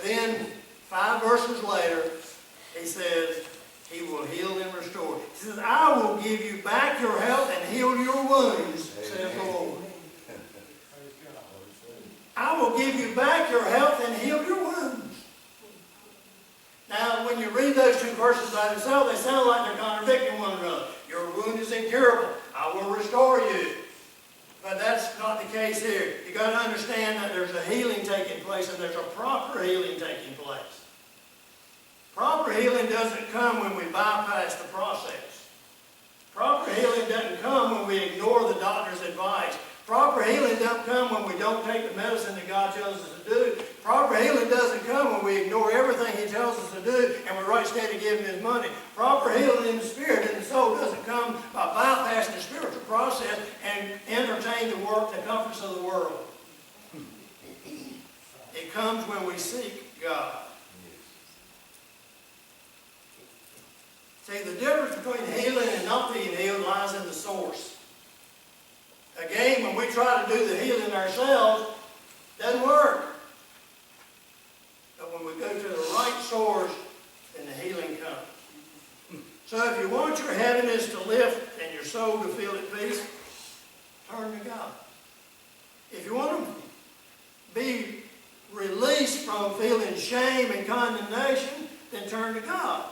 then 5 verses later, he says, he will heal and restore. He says, I will give you back your health and heal your wounds, says the Lord. I will give you back your health and heal your wounds. Now, when you read those 2 verses by themselves, they sound like they're contradicting one another. Your wound is incurable. I will restore you. But that's not the case here. You've got to understand that there's a healing taking place and there's a proper healing taking place. Proper healing doesn't come when we bypass the process. Proper healing doesn't come when we ignore the doctor's advice. Proper healing doesn't come when we don't take the medicine that God tells us to do. Proper healing doesn't come when we ignore everything He tells us to do and we're right steady giving His money. Proper healing in the spirit and the soul doesn't come by bypassing the spiritual process and entertain the work, the comforts of the world. It comes when we seek God. See, the difference between healing and not being healed lies in the source. Again, when we try to do the healing ourselves, it doesn't work. But when we go to the right source, then the healing comes. So if you want your heaviness to lift and your soul to feel at peace, turn to God. If you want to be released from feeling shame and condemnation, then turn to God.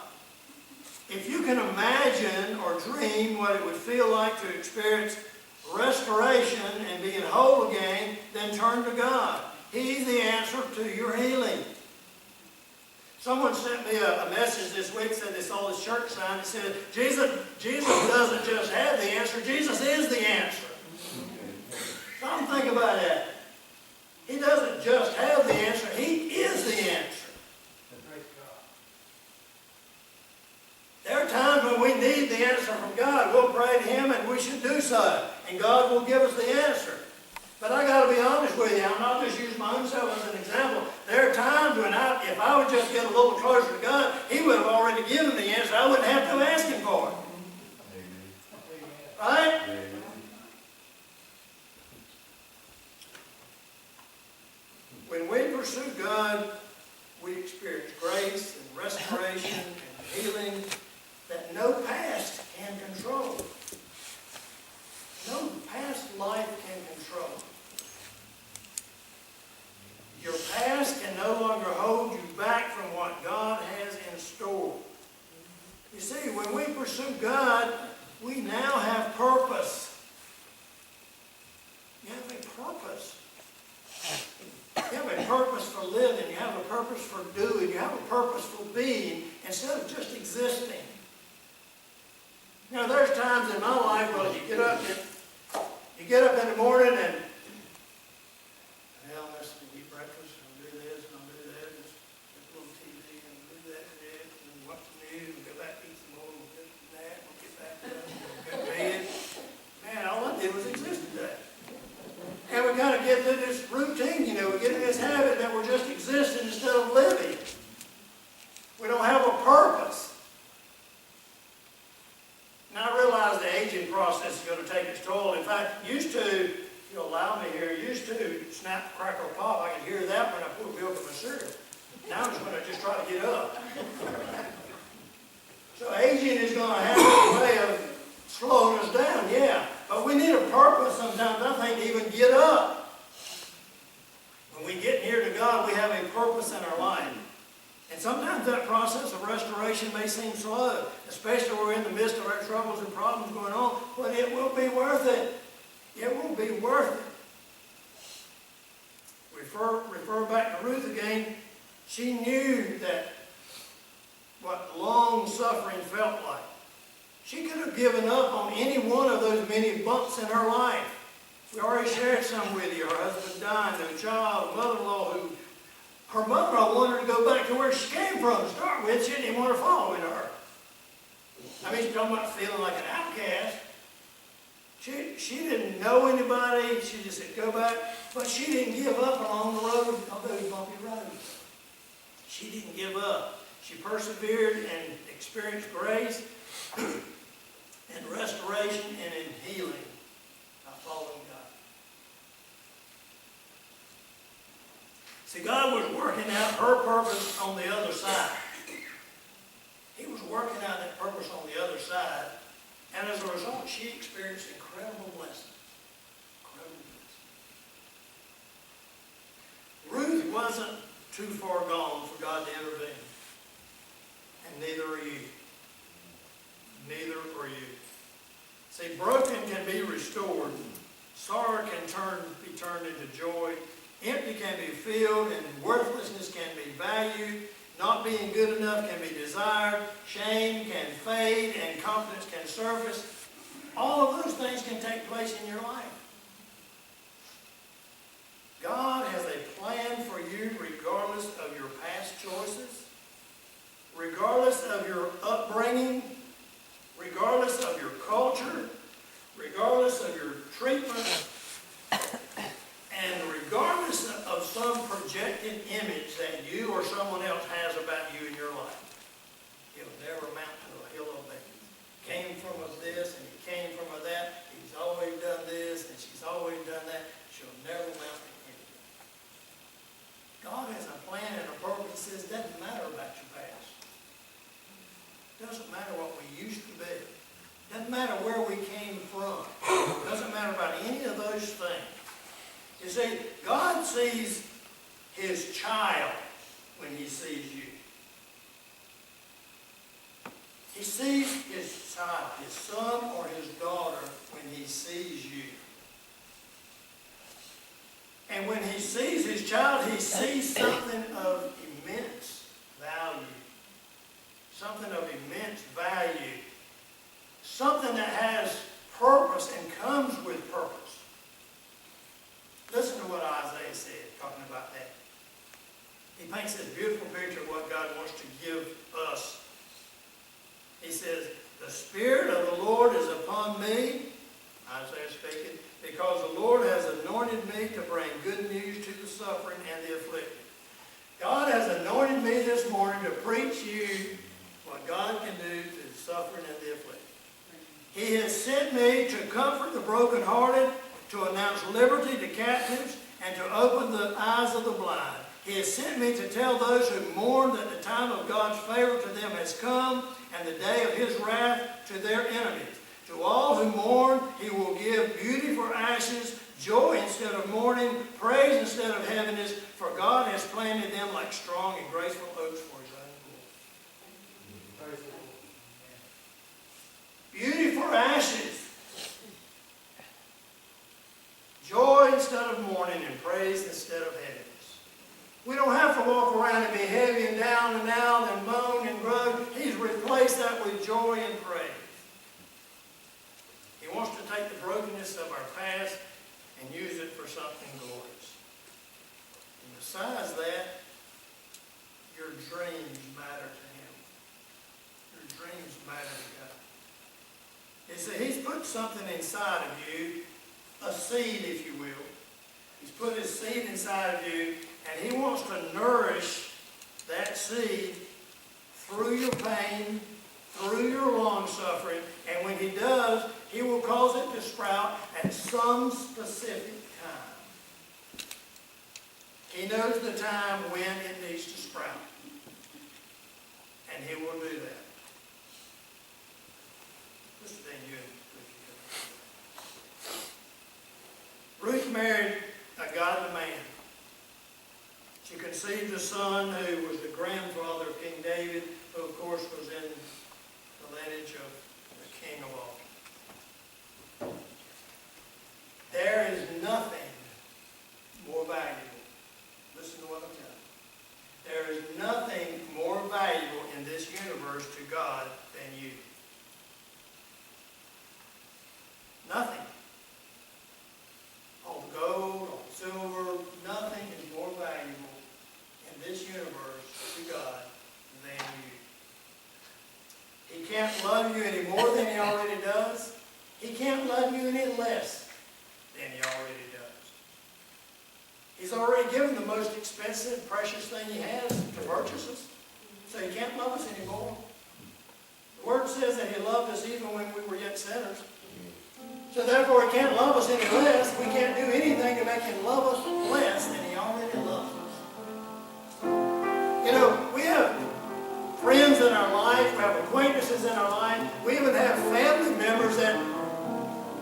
If you can imagine or dream what it would feel like to experience restoration and being whole again, then turn to God. He's the answer to your healing. Someone sent me a message this week, said they saw this church sign that said, Jesus doesn't just have the answer, Jesus is the answer. Stop and think about that. He doesn't just have the answer, He is the answer. There are times when we need the answer from God. We'll pray to Him and we should do so. And God will give us the answer. But I got to be honest with you. I'm not just using my own self as an example. There are times when if I would just get a little closer to God, He would have already given the answer. I wouldn't have to ask Him for it. Right? When we pursue God, we experience grace and restoration and healing that no past can control. No past life can control. Your past can no longer hold you back from what God has in store. You see, when we pursue God, we now have purpose. You have a purpose. You have a purpose for living. You have a purpose for doing. You have a purpose for being instead of just existing. Now, there's times in my life where you get up in the morning and, well, let's eat breakfast, and do this, and I'll do that, and just get a little TV, and do that, and watch the news, and go back to eat some more, and get that, and get back to that, and go to bed. Man, all I did was exist today. And we kind of get into this routine, we get in this habit that we're just existing instead of living. We don't have a purpose. Now I realize the aging process is going to take its toll. In fact, used to, if you'll allow me here, used to snap, crackle, pop. I could hear that when I put milk in my cereal. Now I'm just going to just try to get up. So aging is going to have a way of slowing us down, yeah. But we need a purpose sometimes, I think, to even get up. When we get near to God, we have a purpose in our life. And sometimes that process of restoration may seem slow, especially when we're in the midst of our troubles and problems going on, but it will be worth it. It will be worth it. Refer back to Ruth again. She knew that what long suffering felt like. She could have given up on any one of those many bumps in her life. We already shared some with you. Her husband died, no child, mother-in-law who her mother-in-law wanted her to go back to where she came from to start with. She didn't even want her following her. I mean, she's talking about feeling like an outcast. She didn't know anybody. She just said, go back. But she didn't give up along the road of those bumpy roads. She didn't give up. She persevered and experienced grace and restoration and in healing by following God. See, God was working out her purpose on the other side. He was working out that purpose on the other side. And as a result, she experienced incredible blessings. Incredible blessings. Ruth wasn't too far gone for God to intervene. And neither are you. Neither are you. See, broken can be restored. Sorrow can be turned into joy. Empty can be filled, and worthlessness can be valued. Not being good enough can be desired. Shame can fade, and confidence can surface. All of those things can take place in your life. God has a plan for you regardless of your past choices, regardless of your upbringing, regardless of your culture, regardless of your treatment, and regardless of some projected image that you or someone else has about you in your life. It'll never amount to a hill of beans. Came from us this, and he came from us that. He's always done this, and she's always done that. She'll never amount to anything. God has a plan and a purpose that says it doesn't matter about your past. It doesn't matter what we used to be. It doesn't matter where we came from. It doesn't matter about any of those things. You see, God sees his child when he sees you. He sees his child, his son or his daughter, when he sees you. And when he sees his child, he sees something of immense value. Something of immense value. Something that has purpose and comes with purpose. Listen to what Isaiah said, talking about that. He paints this beautiful picture of what God wants to give us. He says, the Spirit of the Lord is upon me, Isaiah speaking, because the Lord has anointed me to bring good news to the suffering and the afflicted. God has anointed me this morning to preach you what God can do to the suffering and the afflicted. He has sent me to comfort the brokenhearted, to announce liberty to captives, and to open the eyes of the blind. He has sent me to tell those who mourn that the time of God's favor to them has come, and the day of his wrath to their enemies. To all who mourn, he will give beauty for ashes, joy instead of mourning, praise instead of heaviness, for God has planted them like strong and graceful oaks for his own glory. Beauty for ashes. Joy instead of mourning, and praise instead of heaviness. We don't have to walk around and be heavy and down and out and moan and groan. He's replaced that with joy and praise. He wants to take the brokenness of our past and use it for something glorious. And besides that, your dreams matter to him. Your dreams matter to God. You see, he's put something inside of you, a seed, if you will. He's put his seed inside of you, and he wants to nourish that seed through your pain, through your long suffering, and when he does, he will cause it to sprout at some specific time. He knows the time when it needs to sprout, and he will do that. Ruth married a godly man. She conceived a son who was the grandfather of King David, who of course was in the lineage of the king of all. There is nothing more valuable. Listen to what I'm telling you. There is nothing more valuable in this universe to God than you. Nothing. All the gold, all the silver, nothing is more valuable in this universe to God than you. He can't love you any more than he already does. He can't love you any less than he already does. He's already given the most expensive, precious thing he has to purchase us. So he can't love us anymore. The Word says that he loved us even when we were yet sinners. So therefore he can't love us any less. We can't do anything to make him love us less than he already loves us. know, we have friends in our life, we have acquaintances in our life, we even have family members that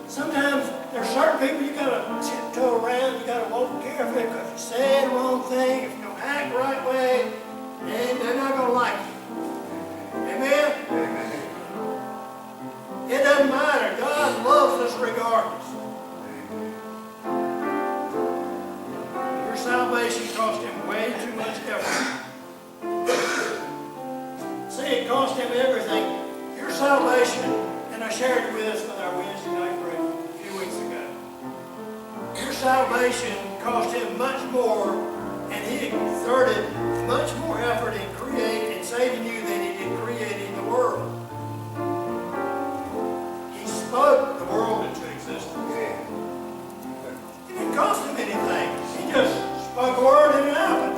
sometimes there's certain people you gotta tiptoe around, you gotta walk carefully because you say the wrong thing, if you don't act the right way, and they're not gonna like you. Amen? It doesn't matter. God loves us regardless. Your salvation cost him way too much effort. See, it cost him everything. Your salvation, and I shared it with us with our Wednesday night break a few weeks ago. Your salvation cost him much more, and he exerted much more effort in creating and saving you than he did creating the world. He spoke the world into existence. It didn't cost him anything. He just spoke a word and it happened.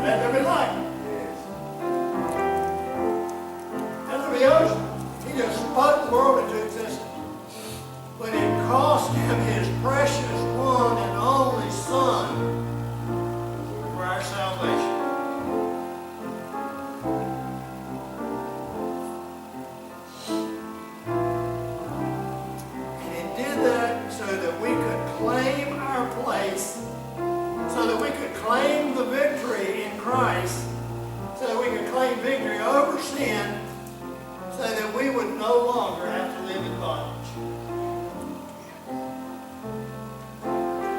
Let there be light. He just spoke the world into existence. But it cost him his precious one and only Son for our salvation. And he did that so that we could claim our place, so that we could claim the victory in Christ, so that we could claim victory over sin, so that we would no longer have to live in bondage.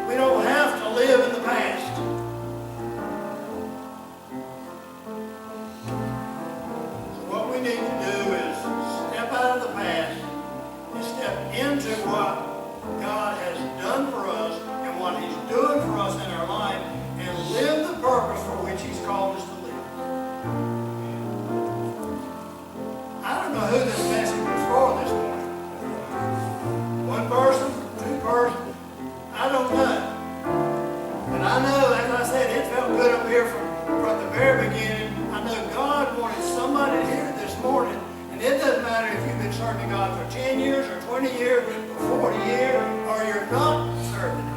We don't have to live in the past. So what we need to do is step out of the past and step into what God has done for us and what he's doing for us in our life and live the purpose for which he's called us to live. I don't know who this message was for this morning. One person, two persons, I don't know. But I know, as I said, it felt good up here from the very beginning. I know God wanted somebody to hear it this morning. And it doesn't matter if you've been serving God for 10 years or 20 years or 40 years or you're not serving him.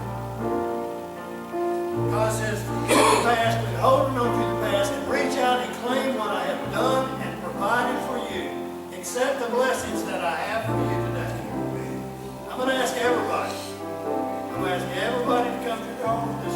God says, forget the past, quit holding on to the past, and reach out and claim what I have done and provided for you. Accept the blessings that I have for you today. I'm going to ask everybody. I'm going to ask everybody to come to the altar